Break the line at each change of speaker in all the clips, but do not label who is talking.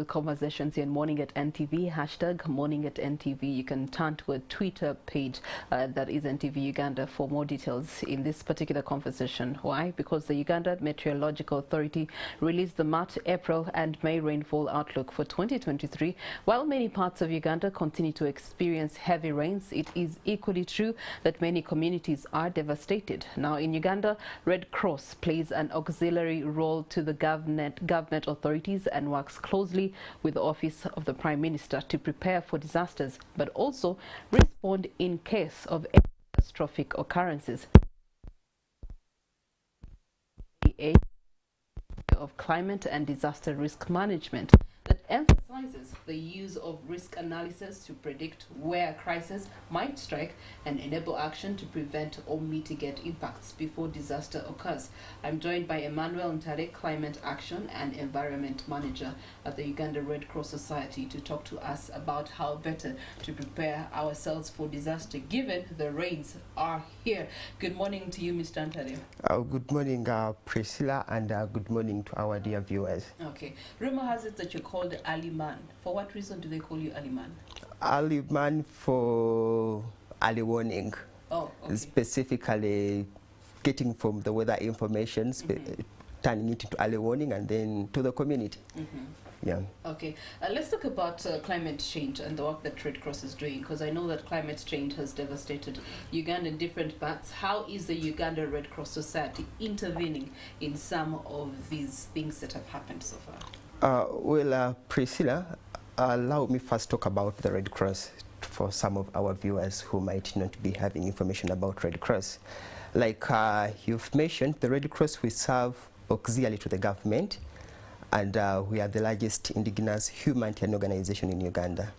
Conversations here in Morning at NTV, hashtag Morning at NTV. You can turn to a Twitter page that is NTV Uganda for more details in this particular conversation. Why? Because the Uganda Meteorological Authority released the March, April and May rainfall outlook for 2023. While many parts of Uganda continue to experience heavy rains, it is equally true that many communities are devastated. Now in Uganda, Red Cross plays an auxiliary role to the government authorities and works closely with the Office of the Prime Minister to prepare for disasters, but also respond in case of catastrophic occurrences. The of Climate and Disaster Risk Management that emphasizes the use of risk analysis to predict where a crisis might strike and enable action to prevent or mitigate impacts before disaster occurs. I'm joined by Emmanuel Ntale, Climate Action and Environment Manager at the Uganda Red Cross Society, to talk to us about how better to prepare ourselves for disaster given the rains are here. Good morning to you, Mr. Ntale.
Good morning, Priscilla, and good morning to our dear viewers.
Okay. Rumor has it that you're called Ali Man. For what reason do they call you Ali Man?
Ali Man for early warning.
Oh, okay.
Specifically getting from the weather information, turning it into early warning and then to the community. Yeah. Okay.
Let's talk about climate change and the work that Red Cross is doing, because I know that climate change has devastated Uganda in different parts. How is the Uganda Red Cross Society intervening in some of these things that have happened so far?
Priscilla, allow me first talk about the Red Cross for some of our viewers who might not be having information about Red Cross. Like you've mentioned, the Red Cross, we serve auxiliary to the government, and we are the largest indigenous humanitarian organization in Uganda.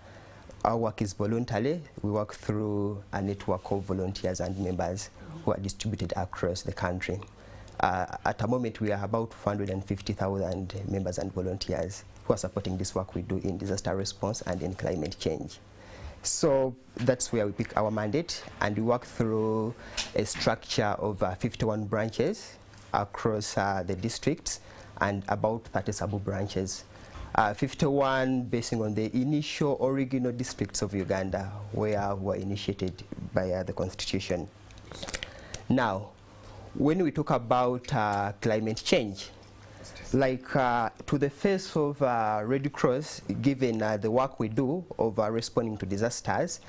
Our work is voluntary. We work through a network of volunteers and members who are distributed across the country. At the moment, we are about 450,000 members and volunteers who are supporting this work we do in disaster response and in climate change. So that's where we pick our mandate, and we work through a structure of 51 branches across the districts and about 30 sub-branches. 51 basing on the initial original districts of Uganda where were initiated by the Constitution. Now, when we talk about climate change, like to the face of Red Cross, given the work we do of responding to disasters,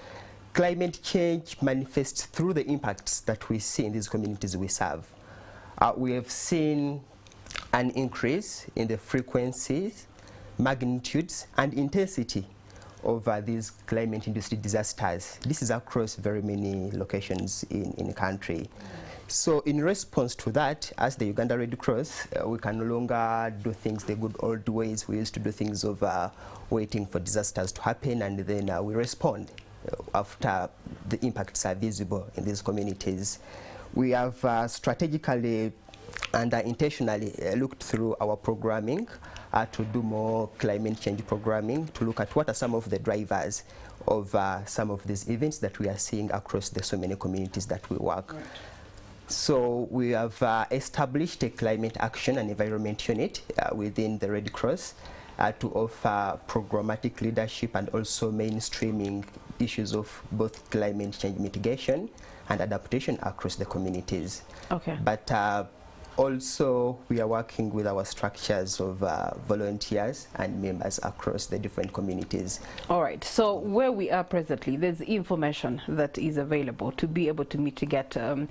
climate change manifests through the impacts that we see in these communities we serve. We have seen an increase in the frequencies, magnitudes, and intensity of these climate-induced disasters. This is across very many locations in the country. So in response to that, as the Uganda Red Cross, we can no longer do things the good old ways. We used to do things of waiting for disasters to happen, and then we respond after the impacts are visible in these communities. We have strategically and intentionally looked through our programming to do more climate change programming, to look at what are some of the drivers of some of these events that we are seeing across the so many communities that we work. Right. So we have established a climate action and environment unit within the Red Cross to offer programmatic leadership and also mainstreaming issues of both climate change mitigation and adaptation across the communities. Okay. But also, we are working with our structures of volunteers and members across the different communities.
All right. So where we are presently, there's information that is available to be able to mitigate some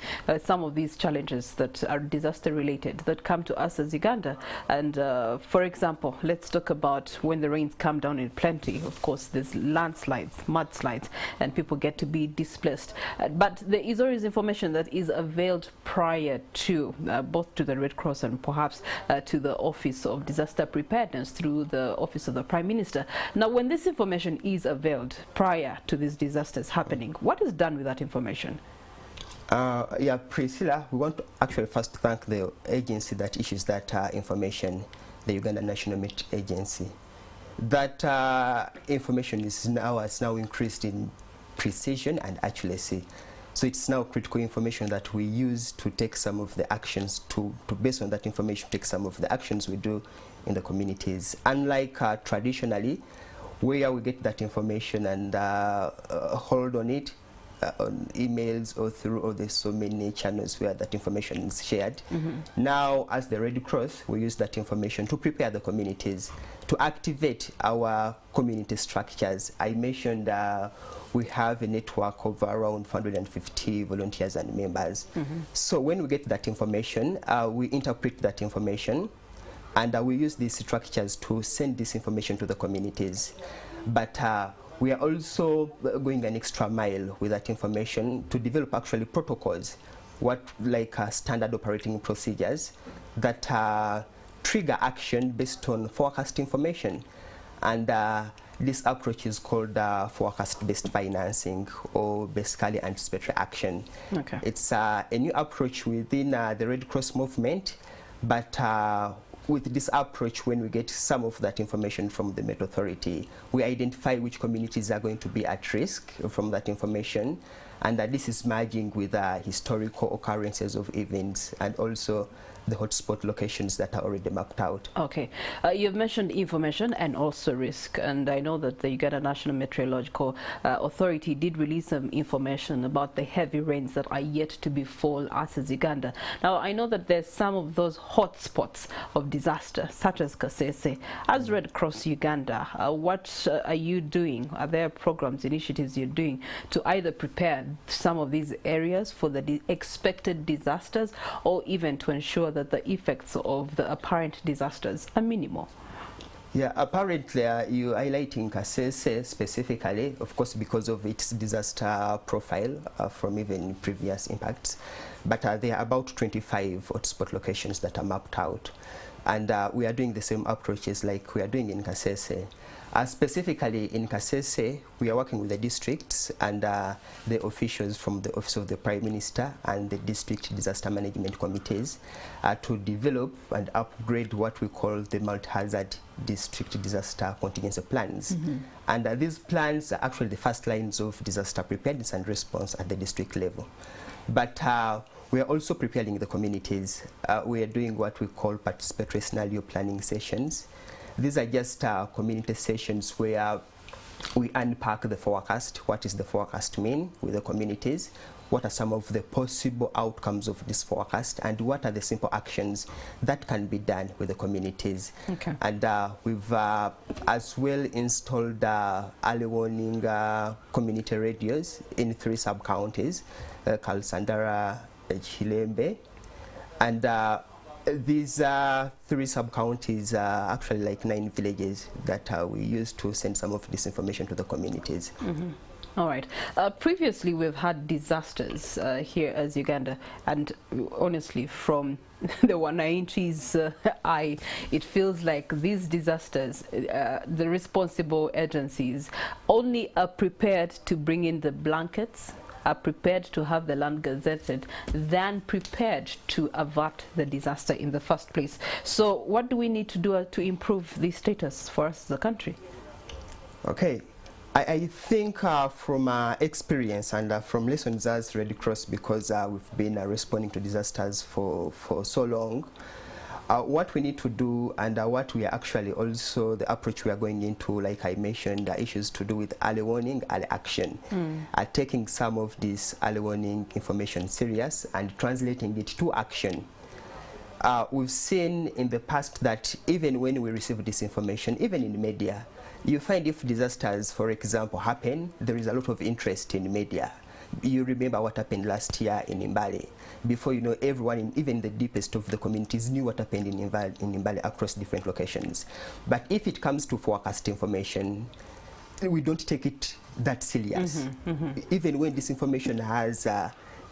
of these challenges that are disaster-related that come to us as Uganda. And for example, let's talk about when the rains come down in plenty. Of course, there's landslides, mudslides, and people get to be displaced. But there is always information that is availed prior to both to the Red Cross and perhaps to the Office of Disaster Preparedness through the Office of the Prime Minister. Now, when this information is availed prior to these disasters happening, what is done with that information?
Yeah, Priscilla, we want to actually first thank the agency that issues that information, the Uganda National Met Agency. That information is has now increased in precision and accuracy. So it's now critical information that we use to take some of the actions, to based on that information, take some of the actions we do in the communities. Unlike traditionally, where we get that information and hold on it on emails or through all the so many channels where that information is shared. Now, as the Red Cross, we use that information to prepare the communities, to activate our community structures. I mentioned we have a network of around 450 volunteers and members. So when we get that information, we interpret that information, and we use these structures to send this information to the communities. But we are also going an extra mile with that information to develop actually protocols, like standard operating procedures that trigger action based on forecast information. And this approach is called forecast-based financing, or basically anticipatory action. Okay. It's a new approach within the Red Cross movement, but with this approach, when we get some of that information from the Met Authority, we identify which communities are going to be at risk from that information, and this is merging with historical occurrences of events and also the hotspot locations that are already mapped out. Okay.
You've mentioned information and also risk, and I know that the Uganda National Meteorological Authority did release some information about the heavy rains that are yet to befall us as Uganda. Now, I know that there's some of those hotspots of disaster, such as Kasese. As Red Cross Uganda, what are you doing? Are there programs, initiatives you're doing to either prepare some of these areas for the expected disasters, or even to ensure that the effects of the apparent disasters are minimal?
Yeah, apparently you're highlighting Kasese specifically, of course, because of its disaster profile from even previous impacts. But there are about 25 hotspot locations that are mapped out. And we are doing the same approaches like we are doing in Kasese. Specifically in Kasese, we are working with the districts and the officials from the Office of the Prime Minister and the district disaster management committees to develop and upgrade what we call the multi-hazard district disaster contingency plans. And these plans are actually the first lines of disaster preparedness and response at the district level. But we are also preparing the communities. We are doing what we call participatory scenario planning sessions. These are just community sessions where we unpack the forecast. What does the forecast mean with the communities? What are some of the possible outcomes of this forecast? And what are the simple actions that can be done with the communities? Okay. And we've as well installed early warning community radios in 3 sub-counties, Kalsandara, Chilembe, and these 3 sub-counties are actually like 9 villages that we use to send some of this information to the communities.
All right. Previously, we've had disasters here as Uganda, and honestly, from the Wananchi's eye, it feels like these disasters, the responsible agencies only are prepared to bring in the blankets, are prepared to have the land gazetted, than prepared to avert the disaster in the first place. So what do we need to do to improve the status for us as a country?
Okay. I think from experience and from lessons as Red Cross, because we've been responding to disasters for so long, what we need to do and what we are actually also, the approach we are going into, like I mentioned, issues to do with early warning, early action. Taking some of this early warning information serious and translating it to action. We've seen in the past that even when we receive this information, even in media, you find if disasters, for example, happen, there is a lot of interest in media. You remember what happened last year in Mbale. Before you know, everyone, even the deepest of the communities, knew what happened in Mbale across different locations. But if it comes to forecast information, we don't take it that serious. Even when this information has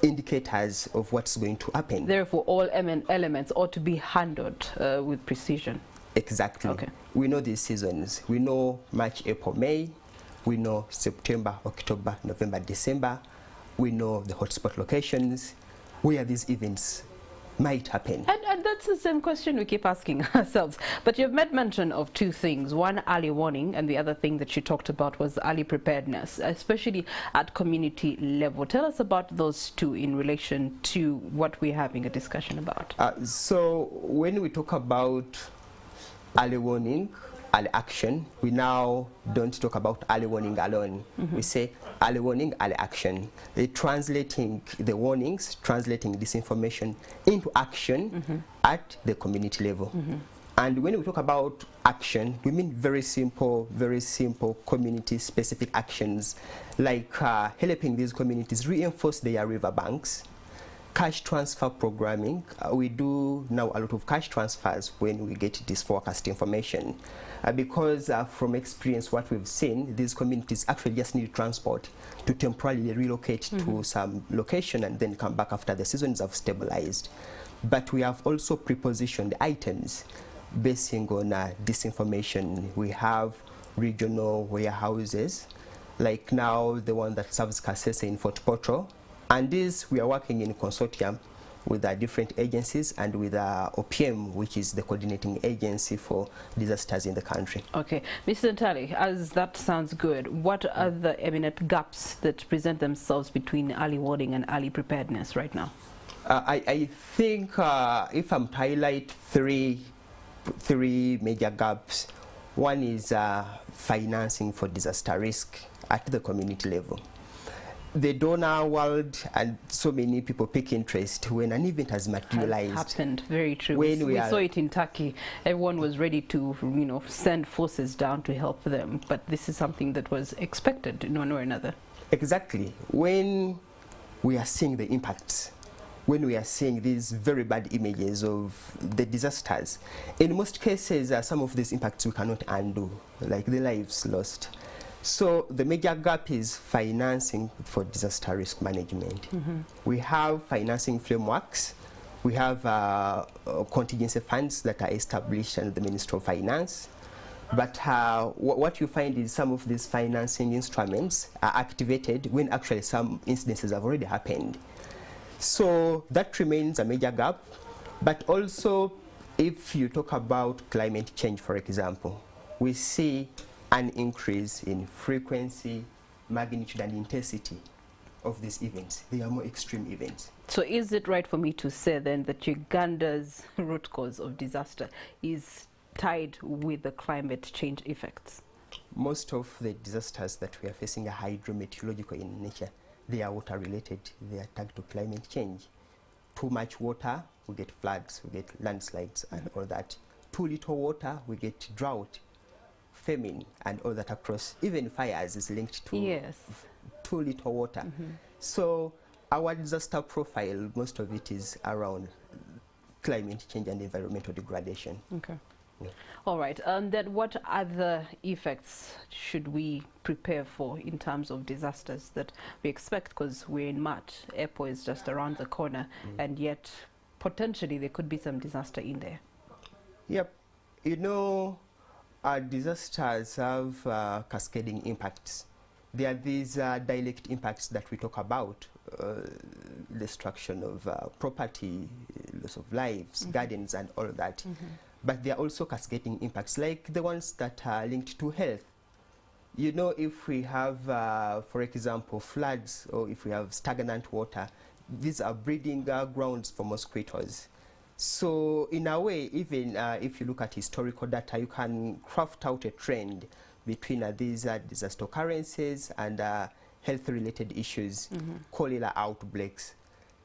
indicators of what's going to happen.
Therefore, all elements ought to be handled with precision.
Exactly. Okay. We know these seasons. We know March, April, May. We know September, October, November, December. We know the hotspot locations where these events might happen.
And that's the same question we keep asking ourselves. But you've made mention of 2 things. One, early warning, and the other thing that you talked about was early preparedness, especially at community level. Tell us about those 2 in relation to what we're having a discussion about.
So when we talk about early warning, early action. We now don't talk about early warning alone. We say early warning, early action. Translating the warnings, translating this information into action at the community level. And when we talk about action, we mean very simple community-specific actions, like helping these communities reinforce their riverbanks, cash transfer programming. We do now a lot of cash transfers when we get this forecast information, because from experience what we've seen, these communities actually just need transport to temporarily relocate to some location and then come back after the seasons have stabilized. But we have also prepositioned items basing on this information. We have regional warehouses, like now the one that serves Kasese in Fort Portal. And this, we are working in consortium with different agencies and with OPM, which is the coordinating agency for disasters in the country.
Okay, Mr. Ntali, as that sounds good, what are the eminent gaps that present themselves between early warning and early preparedness right now?
I think if I'm to highlight three major gaps, one is financing for disaster risk at the community level. The donor world and so many people pick interest when an event has materialized.
Has happened, very true.
When
we saw it in Turkey. Everyone was ready to, send forces down to help them, but this is something that was expected in one way or another.
Exactly. When we are seeing the impacts, when we are seeing these very bad images of the disasters, in most cases, some of these impacts we cannot undo, like the lives lost. So the major gap is financing for disaster risk management. We have financing frameworks. We have contingency funds that are established under the Ministry of Finance. But what you find is some of these financing instruments are activated when actually some incidences have already happened. So that remains a major gap. But also, if you talk about climate change, for example, we see an increase in frequency, magnitude, and intensity of these events. They are more extreme events.
So is it right for me to say then that Uganda's root cause of disaster is tied with the climate change effects?
Most of the disasters that we are facing are hydrometeorological in nature. They are water related. They are tagged to climate change. Too much water, we get floods, we get landslides and all that. Too little water, we get drought, famine and all that across. Even fires is linked to too little water. So our disaster profile, most of it is around climate change and environmental degradation.
Okay. Yeah. All right, and then what other effects should we prepare for in terms of disasters that we expect? Because we're in March, April is just around the corner, and yet potentially there could be some disaster in there.
Yep. Disasters have cascading impacts. There are these direct impacts that we talk about, destruction of property, loss of lives, gardens and all that. But there are also cascading impacts, like the ones that are linked to health. If we have, for example, floods, or if we have stagnant water, these are breeding grounds for mosquitoes. So in a way, even if you look at historical data, you can craft out a trend between these disaster occurrences and health-related issues, cholera outbreaks.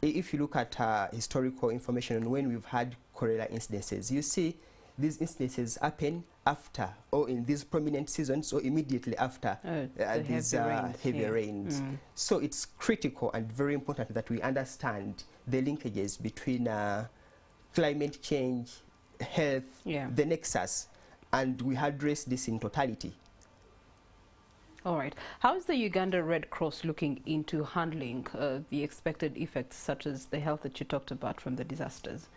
If you look at historical information on when we've had cholera incidences, you see these incidences happen after or in these prominent seasons or immediately after these heavy rains. So it's critical and very important that we understand the linkages between climate change, health, the nexus, and we address this in totality.
All right. How is the Uganda Red Cross looking into handling the expected effects, such as the health that you talked about from the disasters?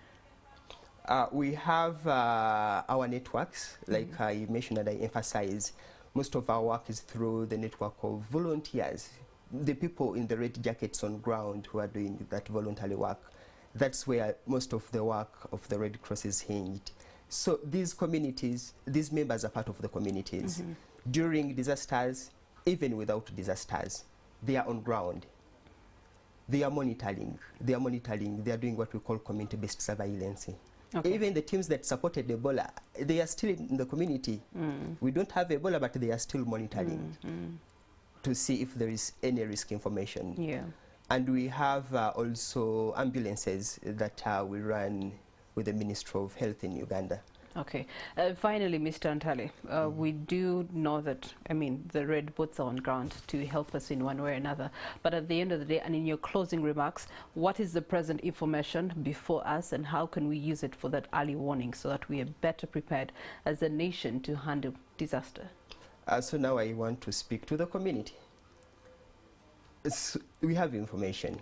We have our networks, like you mentioned and I emphasize. Most of our work is through the network of volunteers, the people in the red jackets on ground who are doing that voluntary work. That's where most of the work of the Red Cross is hinged. So these communities, these members are part of the communities. During disasters, even without disasters, they are on ground. They are monitoring. They are doing what we call community-based surveillance. Okay. Even the teams that supported Ebola, they are still in the community. We don't have Ebola, but they are still monitoring to see if there is any risk information.
Yeah.
And we have also ambulances that we run with the Ministry of Health in Uganda.
Okay. Finally, Mr. Ntale, we do know that, I mean, the red boots are on ground to help us in one way or another. But at the end of the day, and in your closing remarks, what is the present information before us and how can we use it for that early warning so that we are better prepared as a nation to handle disaster?
So now I want to speak to the community. We have information.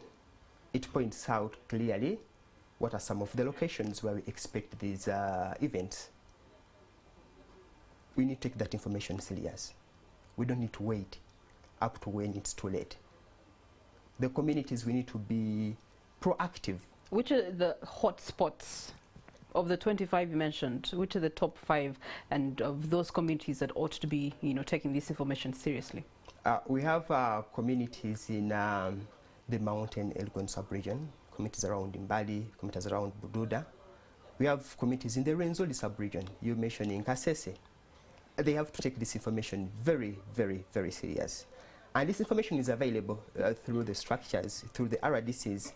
It points out clearly what are some of the locations where we expect these events. We need to take that information serious. We don't need to wait up to when it's too late. The communities, we need to be proactive.
Which are the hot spots of the 25 you mentioned? Which are the top 5 and of those communities that ought to be, taking this information seriously?
We have communities in the Mountain Elgon sub-region, communities around Mbali, communities around Bududa. We have communities in the Renzoli sub-region. You mentioned in Kasese. They have to take this information very, very, very serious. And this information is available through the structures, through the RDCs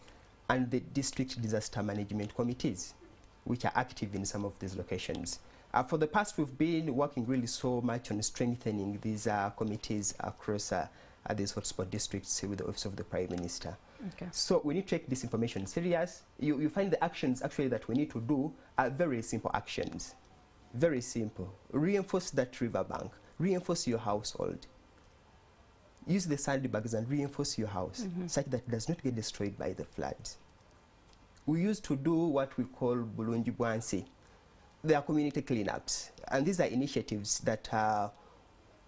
and the district disaster management committees, which are active in some of these locations. For the past, we've been working really so much on strengthening these committees across these hotspot districts with the Office of the Prime Minister.
Okay.
So we need to take this information serious. You find the actions actually that we need to do are very simple actions. Very simple. Reinforce that riverbank. Reinforce your household. Use the sandbags and reinforce your house such that it does not get destroyed by the floods. We used to do what we call Bulungi Bwansi. They are community cleanups. And these are initiatives that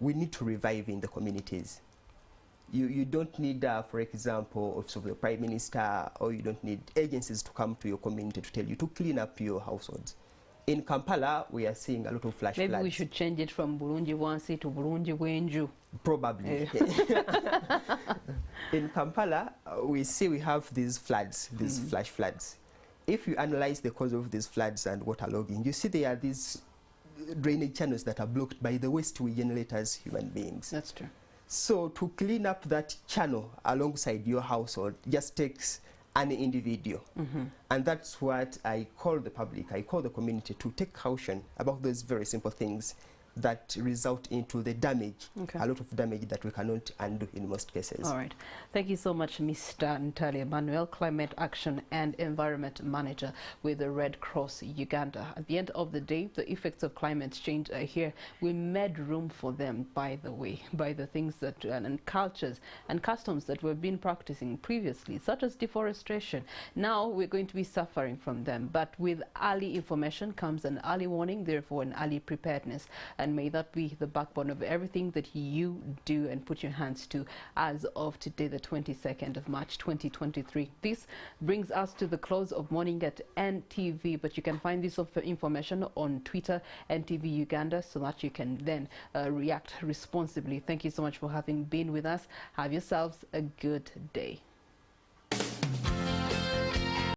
we need to revive in the communities. You don't need, for example, Office of the Prime Minister, or you don't need agencies to come to your community to tell you to clean up your households. In Kampala, we are seeing a lot of flash floods.
Maybe we should change it from Bulungi Wansi to Bulungi Wenju.
Probably. In Kampala, we have these floods, these flash floods. If you analyze the cause of these floods and waterlogging, you see there are these drainage channels that are blocked by the waste we generate as human beings.
That's true.
So to clean up that channel alongside your household just takes an individual. And that's what I call the public, I call the community to take caution about those very simple things that result into the damage, a lot of damage that we cannot undo in most cases.
All right. Thank you so much, Mr. Ntale Emmanuel, Climate Action and Environment Manager with the Red Cross Uganda. At the end of the day, the effects of climate change are here. We made room for them, by the way, by the things that and cultures and customs that we've been practicing previously, such as deforestation. Now we're going to be suffering from them. But with early information comes an early warning, therefore an early preparedness. And may that be the backbone of everything that you do and put your hands to as of today, the 22nd of March, 2023. This brings us to the close of Morning at NTV, but you can find this information on Twitter, NTV Uganda, so that you can then react responsibly. Thank you so much for having been with us. Have yourselves a good day.